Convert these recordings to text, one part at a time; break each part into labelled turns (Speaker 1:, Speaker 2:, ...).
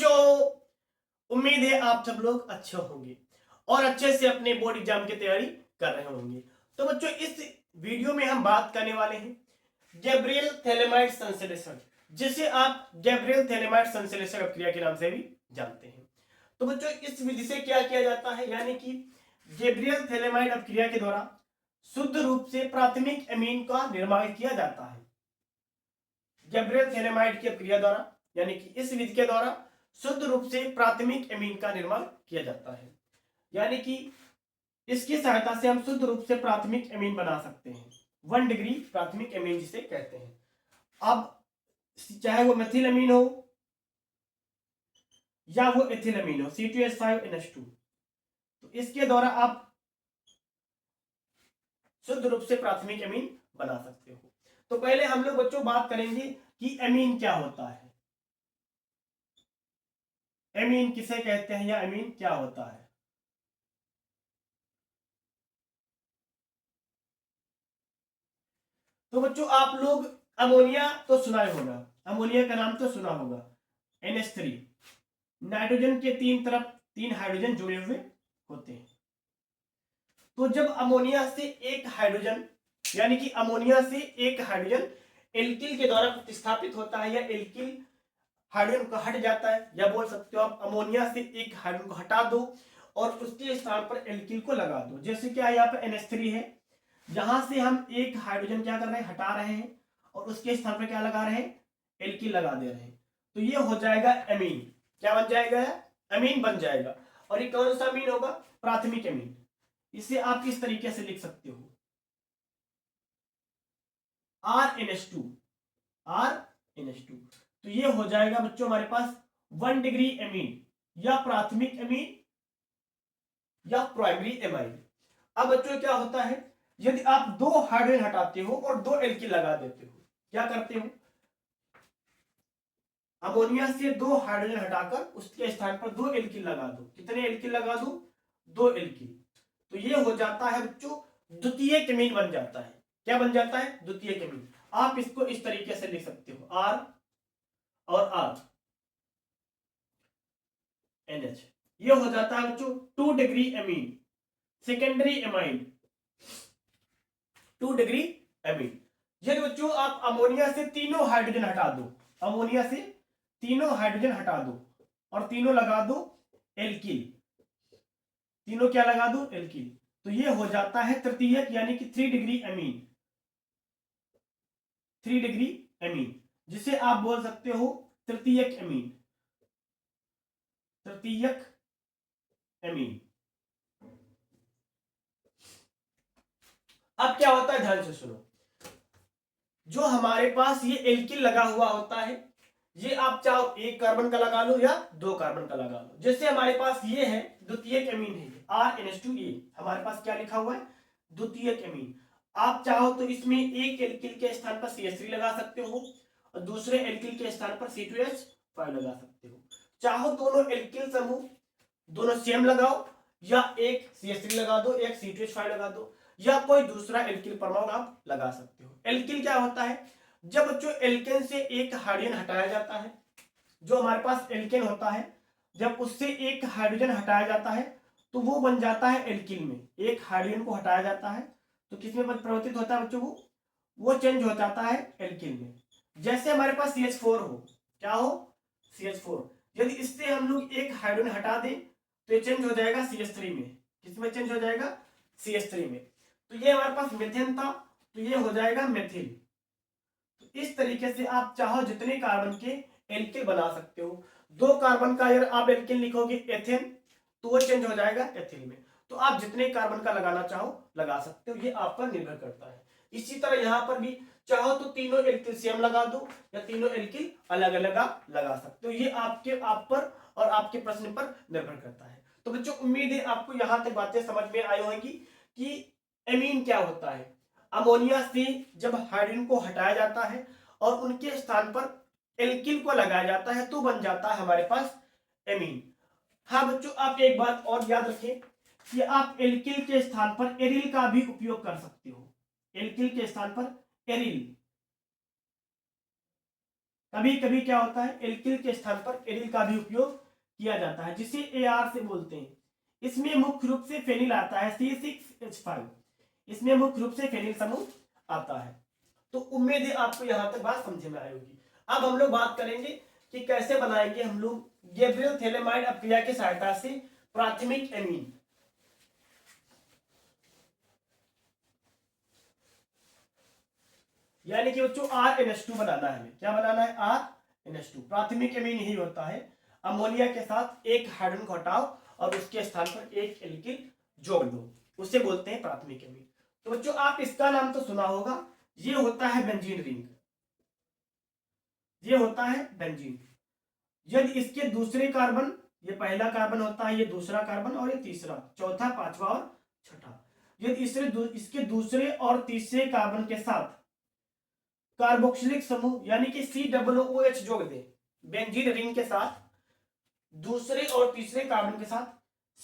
Speaker 1: बच्चों, उम्मीद है आप सब लोग अच्छे होंगे और अच्छे से अपने बोर्ड एग्जाम की तैयारी कर रहे होंगे। तो बच्चों, इस वीडियो में हम बात करने वाले हैं गैब्रियल थैलेमाइड संश्लेषण, जिसे आप गैब्रियल थैलेमाइड संश्लेषण अपक्रिया के नाम से भी जानते हैं। तो बच्चों, इस विधि से क्या किया जाता है, यानी कि गैब्रियल थैलेमाइड अपक्रिया के द्वारा शुद्ध रूप से प्राथमिक एमीन का निर्माण किया जाता है। गैब्रियल थैलेमाइड की अपक्रिया द्वारा, यानी कि इस विधि के द्वारा शुद्ध रूप से प्राथमिक एमीन का निर्माण किया जाता है, यानी कि इसकी सहायता से हम शुद्ध रूप से प्राथमिक एमीन बना सकते हैं। 1 डिग्री प्राथमिक एमीन जिसे कहते हैं। अब चाहे वो मेथिल एमीन हो या वो एथिल एमीन हो, C2H5NH2, तो इसके द्वारा आप शुद्ध रूप से प्राथमिक एमीन बना सकते हो। तो पहले हम लोग बच्चों बात करेंगे कि एमीन क्या होता है, एमीन किसे कहते हैं या एमीन क्या होता है। तो बच्चों, आप लोग अमोनिया तो सुना ही होगा, अमोनिया का नाम तो सुना होगा। NH3, नाइट्रोजन के तीन तरफ 3 हाइड्रोजन जुड़े हुए होते हैं। तो जब अमोनिया से एक हाइड्रोजन, यानी कि अमोनिया से एक हाइड्रोजन एल्किल के द्वारा प्रतिस्थापित होता है, या एल्किल हाइड्रोजन को हट जाता है, या बोल सकते हो आप अमोनिया से एक हाइड्रोजन को हटा दो और उसके स्थान पर एल्किल को लगा दो। जैसे कि यहाँ पर NH3 है, जहां से हम एक हाइड्रोजन क्या कर रहे हैं, हटा रहे हैं और उसके स्थान पर क्या लगा रहे हैं, एल्किल लगा दे रहे हैं। तो ये हो जाएगा एमीन। क्या बन जाएगा, एमीन बन जाएगा। और ये कौन सा अमीन होगा, प्राथमिक एमीन। इसे आप इस तरीके से लिख सकते हो, RNH2, RNH2। तो ये हो जाएगा बच्चों हमारे पास 1 डिग्री एमीन, या प्राथमिक एमीन या प्राइमरी एमाइन। अब बच्चों क्या होता है, यदि आप 2 हाइड्रोजन हटाते हो और 2 एल्किल लगा देते हो, क्या करते हो, अमोनिया से 2 हाइड्रोजन हटाकर उसके स्थान पर 2 एल्किल लगा दो। कितने एल्किल लगा दो, 2 एल्किल। तो ये हो जाता है बच्चों द्वितीयक एमीन बन जाता है। क्या बन जाता है, द्वितीयक एमीन। आप इसको इस तरीके से लिख सकते हो, R और R NH। ये हो जाता है बच्चों 2 degree amine, secondary amine, 2 degree amine. यदि बच्चों आप अमोनिया से तीनों हाइड्रोजन हटा दो, अमोनिया से तीनों हाइड्रोजन हटा दो और तीनों लगा दो एल्किल, तीनों क्या लगा दो, एल्किल। तो ये हो जाता है तृतीयक, यानी कि 3 डिग्री एमीन, 3 डिग्री एमीन, जिसे आप बोल सकते हो तृतीयक एमीन, तृतीयक एमीन। अब क्या होता है, ध्यान से सुनो। जो हमारे पास ये एल्किल लगा हुआ होता है, ये आप चाहो 1 कार्बन का लगा लो या 2 कार्बन का लगा लो। जैसे हमारे पास ये है द्वितीयक एमीन है, RNH2A, हमारे पास क्या लिखा हुआ है, द्वितीयक एमीन। आप चाहो तो इसमें एक एल्किल के स्थान पर CH3 लगा सकते हो और दूसरे एल्किल के स्थान पर C2H5 लगा सकते हो। चाहो दोनों एल्किल समूह दोनों सेम लगाओ, या एक CH3 लगा दो, एक C2H5 लगा दो, या कोई दूसरा एल्किल परमाणु आप लगा सकते हो। एल्किल क्या होता है, जब बच्चों एल्केन से एक हाइड्रोजन हटाया जाता है, जो हमारे पास एल्केन होता है, जब उससे एक हाइड्रोजन हटाया जाता है तो वो बन जाता है एल्किल में। एक हाइड्रोजन को हटाया जाता है तो किसमें परिवर्तित होता है बच्चों, वो चेंज हो जाता है एल्किल में। जैसे हमारे पास CH4 हो, क्या हो, CH4। यदि इससे हम लोग एक हाइड्रोजन हटा दें तो ये चेंज हो जाएगा CH3 में। किसमें चेंज हो जाएगा, CH3 में। तो ये हमारे पास मेथेन था, तो ये हो जाएगा मेथिल। तो इस तरीके से आप चाहो जितने कार्बन के एल्किल बना सकते हो। 2 कार्बन का अगर आप एल्किल लिखोगे एथेन, तो वो चेंज हो जाएगा एथिल में। तो आप जितने कार्बन का लगाना चाहो लगा सकते हो, ये आप पर निर्भर करता है। इसी तरह यहाँ पर भी चाहो तो तीनों एल्किल सेम लगा दो या तीनों एल्किल अलग अलग आप लगा सकते हो। ये आप पर और आपके प्रश्न पर निर्भर करता है। तो बच्चों, उम्मीद है आपको यहाँ तक बातें समझ में आई होंगी कि एमीन क्या होता है। अमोनिया से जब हाइड्रोजन को हटाया जाता है और उनके स्थान पर एल्किल को लगाया जाता है तो बन जाता है हमारे पास एमीन। हाँ बच्चों, आप एक बात और याद रखें कि आप एल्किल के स्थान पर एरिल का भी उपयोग कर सकते हो। एल्किल के स्थान पर एरिल, कभी कभी क्या होता है, एल्किल के स्थान पर एरिल का भी उपयोग किया जाता है, जिसे AR से बोलते हैं। इसमें मुख्य रूप से फेनिल आता है, C6H5। इसमें मुख्य रूप से फेनिल समूह आता है। तो उम्मीद है आपको यहां तक बात समझ में आई होगी। अब हम लोग बात करेंगे कि कैसे बनाएंगे हम लोग गैब्रियल थैलेमाइड अपक्रिया की सहायता से प्राथमिक एमीन। यानी कि बच्चों RNH2 बनाना है हमें। क्या बनाना है? RNH2। प्राथमिक एमीन यही होता है, अमोनिया के साथ एक हाइड्रोजन को हटाओ और उसके स्थान पर एक एल्किल जोड़ दो, उसे बोलते हैं प्राथमिक एमीन। तो बच्चों आप इसका नाम तो सुना होगा, ये होता है बेंजीन रिंग। ये होता है बेंजीन। यदि इसके दूसरे कार्बन, ये पहला कार्बन होता है, ये दूसरा कार्बन और ये तीसरा, चौथा, पांचवा और छठा, यदि इसके दूसरे और तीसरे कार्बन के साथ कार्बोक्सिलिक समूह यानी कि COOH जोड़ दे, बेंजीन रिंग के साथ दूसरे और तीसरे कार्बन के साथ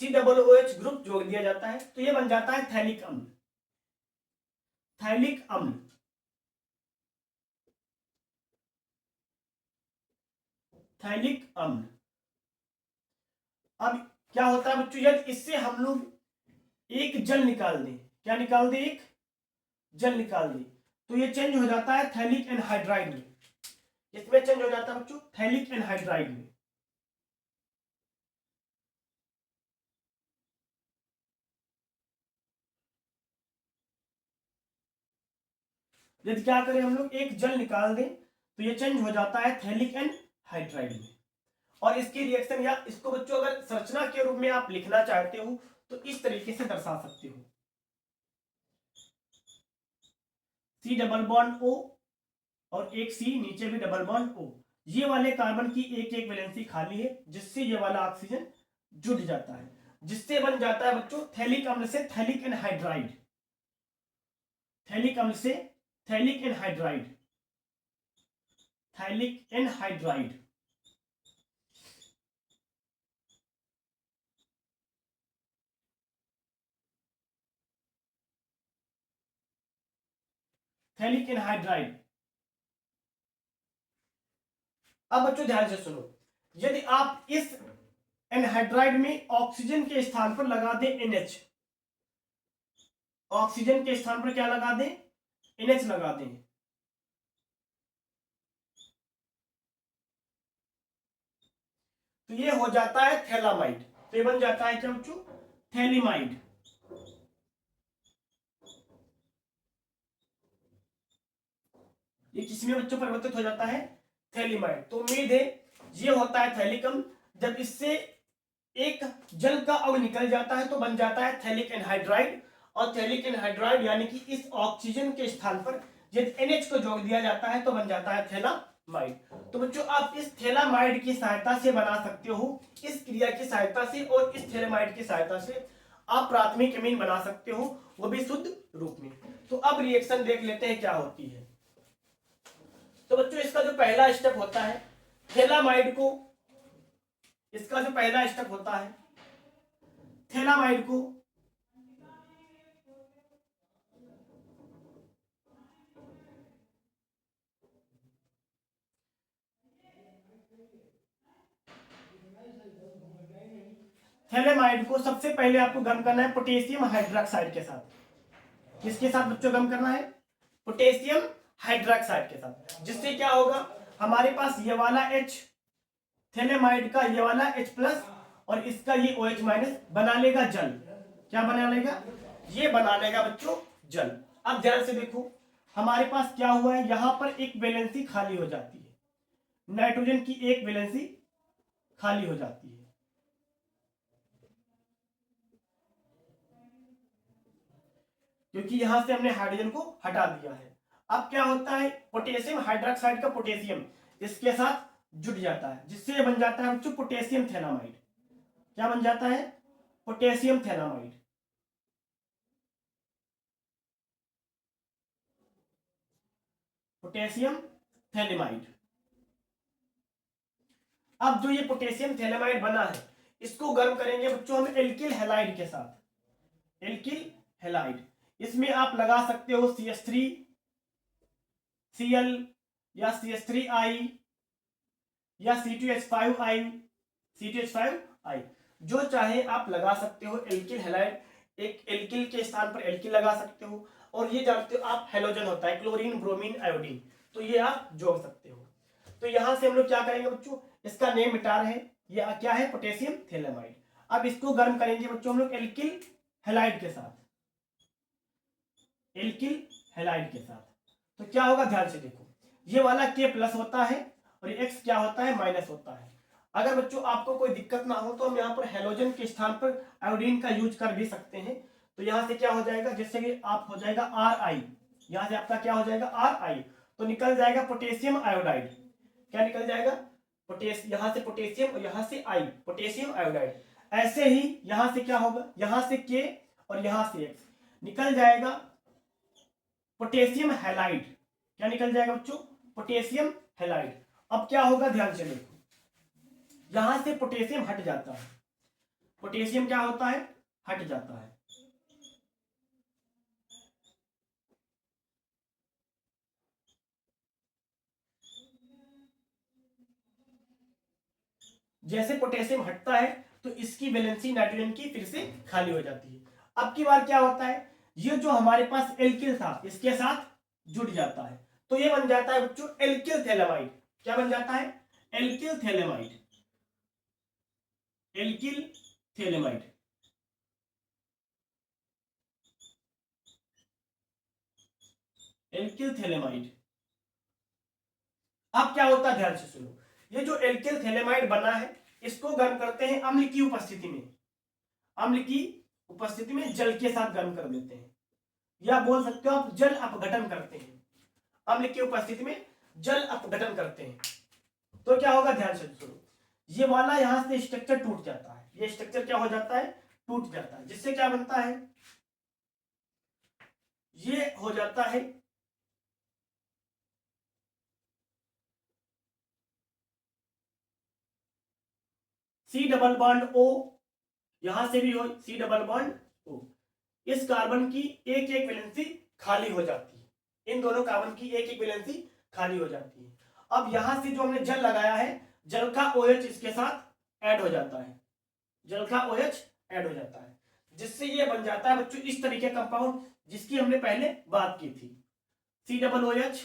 Speaker 1: COOH ग्रुप जोड़ दिया जाता है, तो यह बन जाता है थैलिक अम्ल। थैलिक अम्ल। थैलिक अम्ल। अब क्या होता है बच्चों, यदि इससे हम लोग एक जल निकाल दें, क्या निकाल दें? एक जल निकाल दें, तो ये चेंज हो जाता है थैलिक एनहाइड्राइड में। इसमें चेंज हो जाता है बच्चों थैलिक एनहाइड्राइड में। यदि क्या करें हम लोग, एक जल निकाल दें, तो ये चेंज हो जाता है थैलिक एनहाइड्राइड में। और इसकी रिएक्शन, या इसको बच्चों अगर संरचना के रूप में आप लिखना चाहते हो तो इस तरीके से दर्शा सकते हो, C डबल बॉन्ड O और एक C नीचे भी डबल बॉन्ड O। ये वाले कार्बन की एक एक वैलेंसी खाली है, जिससे ये वाला ऑक्सीजन जुड़ जाता है, जिससे बन जाता है बच्चों थैलिक अम्ल से थैलिक एनहाइड्राइड। थैलिक अम्ल से phthalic anhydride. Phthalic anhydride. Phthalic anhydride. अब बच्चों ध्यान से सुनो, यदि आप इस एनहाइड्राइड में ऑक्सीजन के स्थान पर लगा दें NH, ऑक्सीजन के स्थान पर क्या लगा दें? NH लगा दें, तो ये हो जाता है थैलामाइड। तो ये बन जाता है क्या बच्चों? थैलीमाइड। ये किसमें बच्चों परिवर्तित हो जाता है? थैलीमाइड। तो उम्मीद है ये होता है थैलिकम। जब इससे एक जल का अणु निकल जाता है तो बन जाता है थैलिक एनहाइड्राइड। और थैलिक एनहाइड्राइड यानी कि इस ऑक्सीजन के स्थान पर यदि NH को जोड़ दिया जाता है तो बन जाता है थैलामाइड। तो बच्चों आप इस थैलामाइड की सहायता से बना सकते हो, इस क्रिया की सहायता से और इस थैलामाइड की सहायता से आप प्राथमिक एमीन बना सकते हो, वो भी शुद्ध रूप में। तो अब रिएक्शन देख लेते हैं क्या होती है। तो बच्चों इसका जो पहला स्टेप होता है थैलामाइड को, इसका जो पहला स्टेप होता है थैलामाइड को थैलेमाइड को सबसे पहले आपको गर्म करना है पोटेशियम हाइड्रोक्साइड के साथ। किसके साथ बच्चों गर्म करना है? पोटेशियम हाइड्रोक्साइड के साथ। जिससे क्या होगा, हमारे पास ये वाला H, थैलेमाइड का ये वाला H+ और इसका ये OH- बना लेगा जल। क्या बना लेगा? ये बना लेगा बच्चों जल। अब ध्यान से देखो, हमारे पास क्या हुआ है, यहां पर एक वैलेंसी खाली हो जाती है, नाइट्रोजन की एक वैलेंसी खाली हो जाती है, क्योंकि यहां से हमने हाइड्रोजन को हटा दिया है। अब क्या होता है, पोटेशियम हाइड्रोक्साइड का पोटेशियम इसके साथ जुड़ जाता है, जिससे बन जाता है बच्चों पोटेशियम थैलामाइड। क्या बन जाता है? Potassium phthalimide. Potassium phthalimide. अब जो ये पोटेशियम थैलेमाइड बना है, इसको गर्म करेंगे बच्चों हम एल्किल हैलाइड के साथ। एल्किल हैलाइड, इसमें आप लगा सकते हो CH3Cl या CH3I या C2H5I, C2H5I, जो चाहे आप लगा सकते हो। एल्किल हैलाइड, एक एल्किल के स्थान पर एल्किल लगा सकते हो। और ये जानते हो आप हेलोजन होता है क्लोरीन, ब्रोमीन, आयोडीन, तो ये आप जोड़ सकते हो। तो यहां से हम लोग क्या करेंगे बच्चों, इसका नेम मिटा रहे हैं, ये क्या है, पोटेशियम थैलेमाइड। अब इसको गर्म करेंगे बच्चों हम लोग एल्किल हैलाइड के साथ, एल्किल हैलाइड के साथ। तो क्या होगा, ध्यान से देखो, ये वाला K प्लस होता है और ये X क्या होता है, माइनस होता है। अगर बच्चों आपको कोई दिक्कत ना हो तो हम यहाँ पर हेलोजन के स्थान पर आयोडीन का यूज कर भी सकते हैं। तो यहाँ से क्या हो जाएगा, जैसे कि आप हो जाएगा Ri, यहाँ से आपका क्या हो जाएगा Ri, तो निकल जाएगा पोटेशियम आयोडाइड। क्या निकल जाएगा, यहाँ से पोटेशियम और यहाँ से आई, पोटेशियम आयोडाइड। ऐसे ही यहाँ से क्या होगा, यहाँ से K और यहाँ से X, निकल जाएगा पोटेशियम हैलाइड। क्या निकल जाएगा बच्चों, पोटेशियम हैलाइड। अब क्या होगा, ध्यान से देखो, यहां से पोटेशियम हट जाता है, पोटेशियम क्या होता है, हट जाता है। जैसे पोटेशियम हटता है तो इसकी वैलेंसी नाइट्रोजन की फिर से खाली हो जाती है। अब की बार क्या होता है, ये जो हमारे पास एल्किल था इसके साथ जुड़ जाता है, तो ये बन जाता है बच्चों एल्किल थैलेमाइड। क्या बन जाता है, alkyl phthalimide, alkyl phthalimide. Alkyl phthalimide. अब क्या होता है, ध्यान से सुनो, ये जो एल्किल थैलेमाइड बना है इसको गर्म करते हैं अम्ल की उपस्थिति में, अम्ल की उपस्थिति में जल के साथ गर्म कर देते हैं, या बोल सकते हो आप जल अपघटन करते हैं। अम्ल की उपस्थिति में जल अपघटन करते हैं, तो क्या होगा, ध्यान से सुनो, ये वाला यहां से स्ट्रक्चर टूट जाता है, ये स्ट्रक्चर क्या हो जाता है, टूट जाता है, जिससे क्या बनता है, ये हो जाता है C डबल बॉन्ड O, यहां से भी हो C डबल बॉन्ड O। इस कार्बन की एक एक वैलेंसी खाली हो जाती है, इन दोनों कार्बन की एक एक वैलेंसी खाली हो जाती है। अब यहां से जो हमने जल लगाया है, जल का OH इसके साथ ऐड हो जाता है, जल का OH ऐड हो जाता है, जिससे ये बन जाता है बच्चों इस तरीके का कंपाउंड जिसकी हमने पहले बात की थी, C डबल OH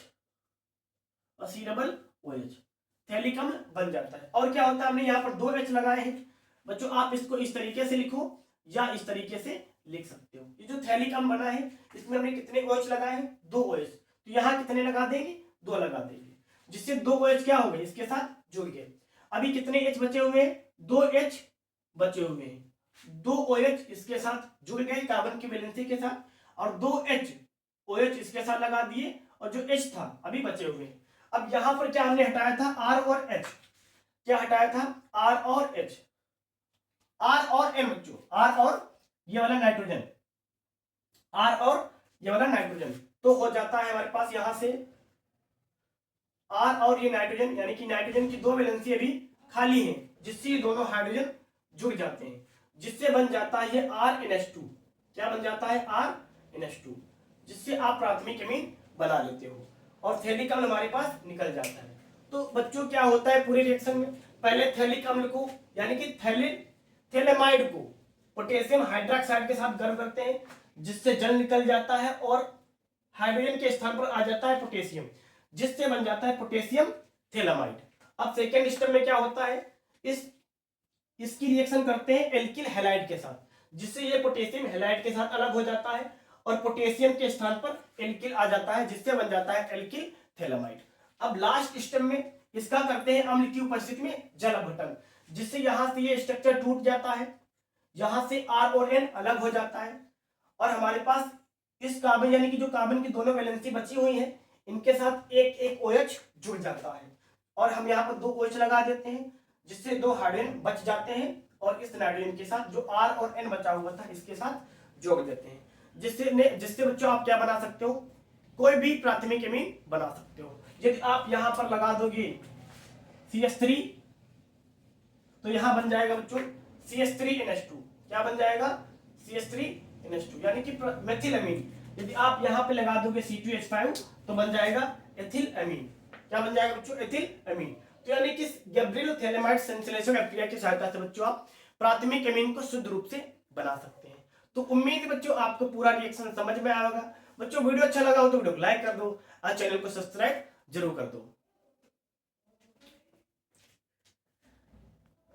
Speaker 1: और C डबल OH, थैलिक अम्ल बन जाता है। और क्या होता है, हमने यहाँ पर 2 H लगाए हैं बच्चों, आप इसको इस तरीके से लिखो या इस तरीके से लिख सकते हो। ये जो थैलिक अम्ल बना है इसमें हमने कितने OH लगाए हैं, 2 OH, तो यहाँ कितने लगा देंगे, 2 लगा देंगे, जिससे 2 OH क्या हो गए, इसके साथ जुड़ गए। अभी कितने H बचे हुए हैं, 2 H बचे हुए हैं, 2 OH इसके साथ जुड़ गए कार्बन की वैलेंसी के साथ, और 2 H OH इसके साथ लगा दिए, और जो H था अभी बचे हुए हैं। अब यहां पर क्या हमने हटाया था, R और H, क्या हटाया था, R और H, R और N बच्चों, R और ये वाला नाइट्रोजन, R और ये वाला नाइट्रोजन, तो हो जाता है हमारे पास यहां से R और ये नाइट्रोजन, यानी कि नाइट्रोजन की 2 वैलेंसी अभी खाली हैं, जिससे ये दोनों हाइड्रोजन जुड़ जाते हैं, जिससे बन जाता है ये RNH2। क्या बन जाता है, RNH2, जिससे आप प्राथमिक अमीन बना लेते हो और थैलिक अम्ल हमारे पास निकल जाता है। तो बच्चों क्या होता है पूरे रिएक्शन में, पहले थैलिक अम्ल को यानी कि थैलेमाइड को पोटेशियम हाइड्रोक्साइड के साथ गर्म करते हैं, जिससे जल निकल जाता है और हाइड्रोजन के स्थान पर आ जाता है पोटेशियम, जिससे बन जाता है पोटेशियम थैलेमाइड। अब सेकेंड स्टेप में क्या होता है, इसकी रिएक्शन करते हैं एल्किल हैलाइड के साथ, जिससे ये पोटेशियम हैलाइड के साथ अलग हो जाता है और पोटेशियम के स्थान पर एल्किल आ जाता है, जिससे बन जाता है एल्किल थैलेमाइड। अब लास्ट स्टेप में इसका करते हैं अम्ल की उपस्थिति में जल अपघटन, जिससे यहां से ये स्ट्रक्चर टूट जाता है, यहां से R और N अलग हो जाता है, और हमारे पास इस कार्बन यानी कि जो कार्बन की दोनों वैलेंसी बची हुई है इनके साथ एक एक OH जुड़ जाता है, और हम यहाँ पर 2 OH लगा देते हैं, जिससे 2 हाइड्रोजन बच जाते हैं, और इस नाइट्रोजन के साथ जो R और N बचा हुआ था इसके साथ जोड़ देते हैं, जिससे बच्चों आप क्या बना सकते हो, कोई भी प्राथमिक अमीन बना सकते हो। यदि आप यहां पर लगा दोगे CH3 तो यहां बन जाएगा बच्चों CH3NH2। क्या बन जाएगा, CH3NH2, यानी कि मेथिल अमीन। यदि आप यहां पे लगा दोगे C2H5 तो बन जाएगा एथिल अमीन। क्या बन जाएगा बच्चों, एथिल अमीन। तो यानी कि गैब्रिएलो-थैलेमाइड संश्लेषण प्रक्रिया की सहायता से बच्चों आप प्राथमिक अमीन को शुद्ध रूप से बना सकते हैं। तो उम्मीद है बच्चों आपको पूरा रिएक्शन समझ में आया होगा। बच्चों वीडियो अच्छा लगा हो तो वीडियो को लाइक कर दो और चैनल को सब्सक्राइब जरूर कर दो।